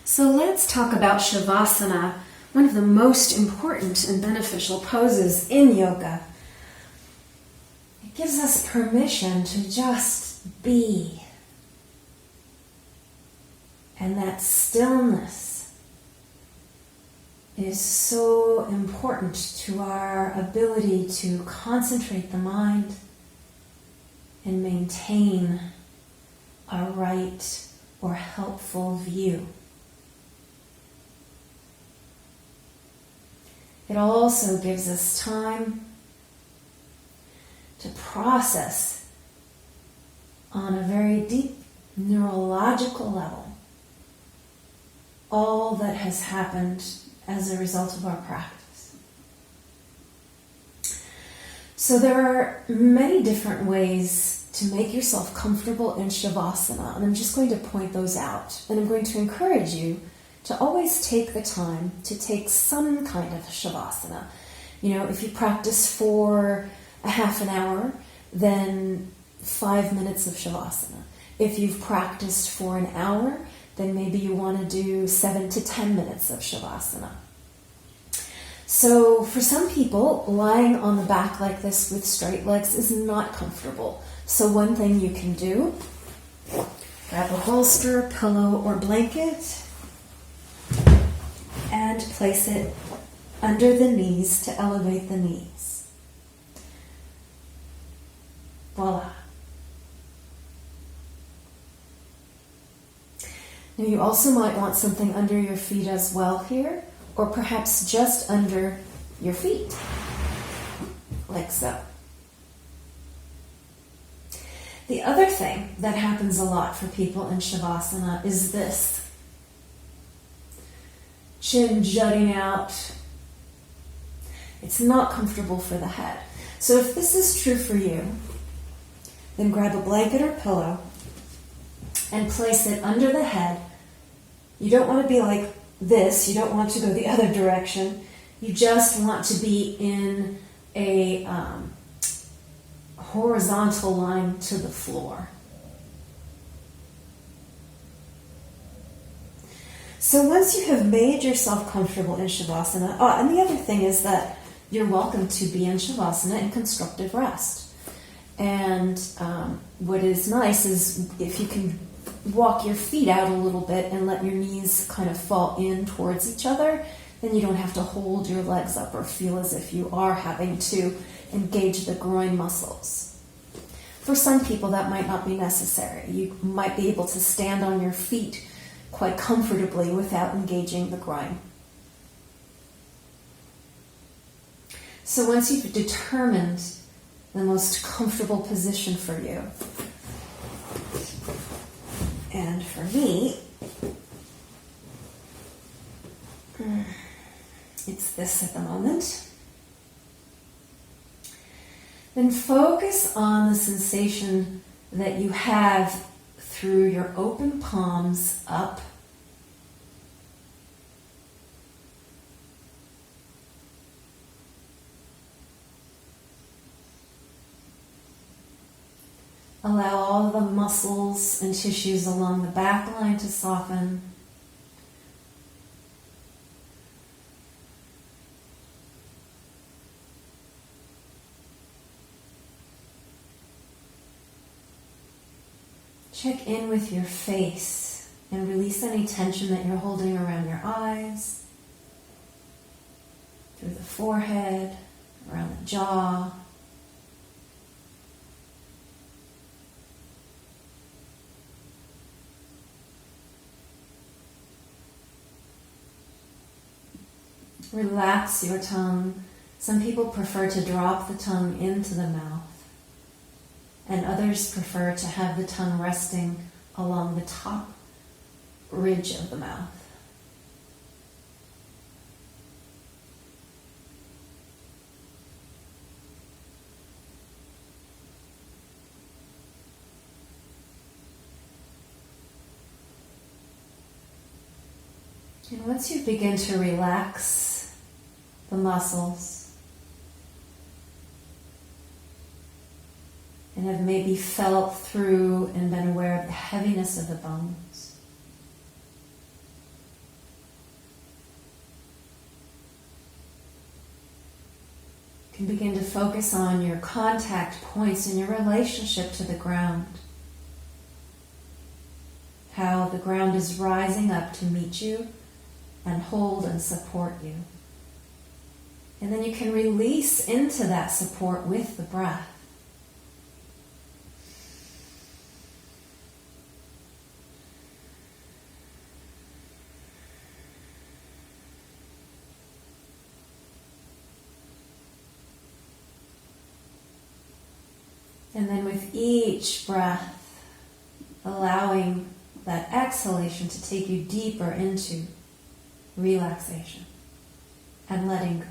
So let's talk about Shavasana, one of the most important and beneficial poses in yoga. It gives us permission to just be. And that stillness is so important to our ability to concentrate the mind and maintain a right or helpful view. It also gives us time to process on a very deep neurological level all that has happened as a result of our practice. So there are many different ways to make yourself comfortable in Shavasana, and I'm just going to point those out. And I'm going to encourage you to always take the time to take some kind of Shavasana. You know, if you practice for a half an hour, then 5 minutes of Shavasana. If you've practiced for an hour, then maybe you want to do 7 to 10 minutes of Shavasana. So for some people, lying on the back like this with straight legs is not comfortable. So one thing you can do, grab a bolster, pillow, or blanket, and place it under the knees to elevate the knees. Voila. Now you also might want something under your feet as well here, or perhaps just under your feet, like so. The other thing that happens a lot for people in Shavasana is this. Chin jutting out. It's not comfortable for the head. So if this is true for you, then grab a blanket or pillow and place it under the head. You don't want to be like this. You don't want to go the other direction. You just want to be in a horizontal line to the floor. So once you have made yourself comfortable in Shavasana, and the other thing is that you're welcome to be in Shavasana in constructive rest. And what is nice is if you can walk your feet out a little bit and let your knees kind of fall in towards each other, then you don't have to hold your legs up or feel as if you are having to engage the groin muscles. For some people that might not be necessary. You might be able to stand on your feet quite comfortably without engaging the groin. So once you've determined the most comfortable position for you, and for me, it's this at the moment, then focus on the sensation that you have through your open palms up. Allow all the muscles and tissues along the back line to soften. Check in with your face and release any tension that you're holding around your eyes, through the forehead, around the jaw. Relax your tongue. Some people prefer to drop the tongue into the mouth, and others prefer to have the tongue resting along the top ridge of the mouth. And once you begin to relax the muscles and have maybe felt through and been aware of the heaviness of the bones, You can begin to focus on your contact points in your relationship to the ground. How the ground is rising up to meet you and hold and support you. And then you can release into that support with the breath. And then with each breath, allowing that exhalation to take you deeper into relaxation and letting go.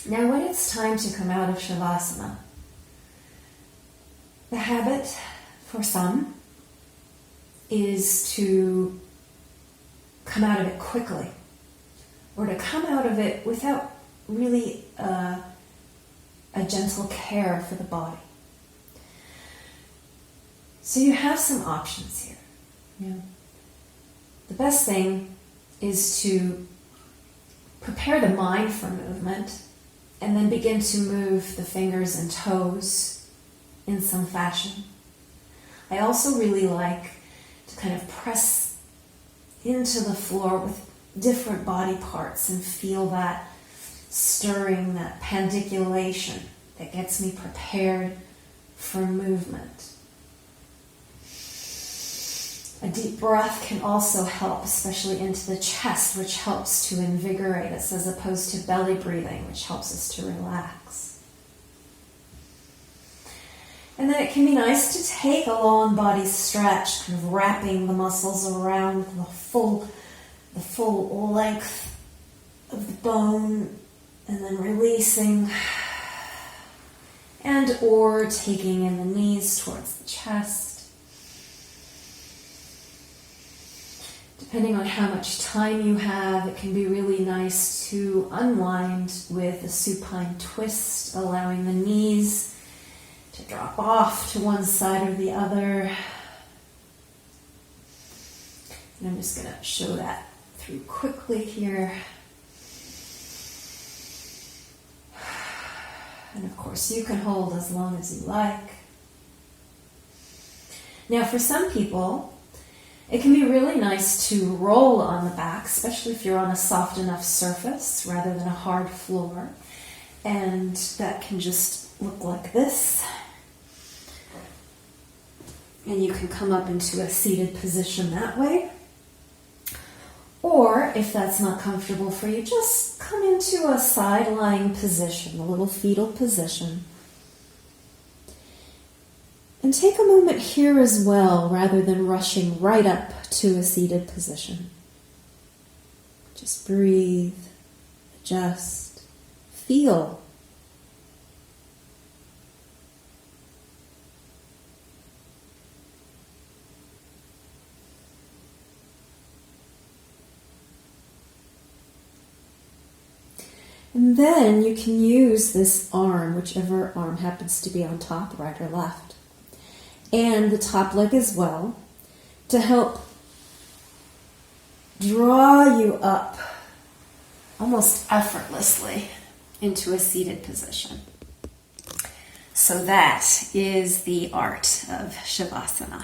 Now when it's time to come out of Shavasana, the habit for some is to come out of it quickly, or to come out of it without really a gentle care for the body. So you have some options here. The best thing is to prepare the mind for movement and then begin to move the fingers and toes in some fashion. I also really like to kind of press into the floor with different body parts and feel that stirring, that pandiculation that gets me prepared for movement. A deep breath can also help, especially into the chest, which helps to invigorate us as opposed to belly breathing, which helps us to relax. And then it can be nice to take a long body stretch, kind of wrapping the muscles around the full length of the bone, and then releasing, and or taking in the knees towards the chest. Depending on how much time you have, it can be really nice to unwind with a supine twist, allowing the knees to drop off to one side or the other. And I'm just going to show that through quickly here. And of course, you can hold as long as you like. Now, for some people, it can be really nice to roll on the back, especially if you're on a soft enough surface rather than a hard floor. And that can just look like this. And you can come up into a seated position that way. Or, if that's not comfortable for you, just come into a side-lying position, a little fetal position. And take a moment here as well, rather than rushing right up to a seated position. Just breathe, adjust, feel. And then you can use this arm, whichever arm happens to be on top, right or left, and the top leg as well, to help draw you up almost effortlessly into a seated position. So that is the art of Shavasana.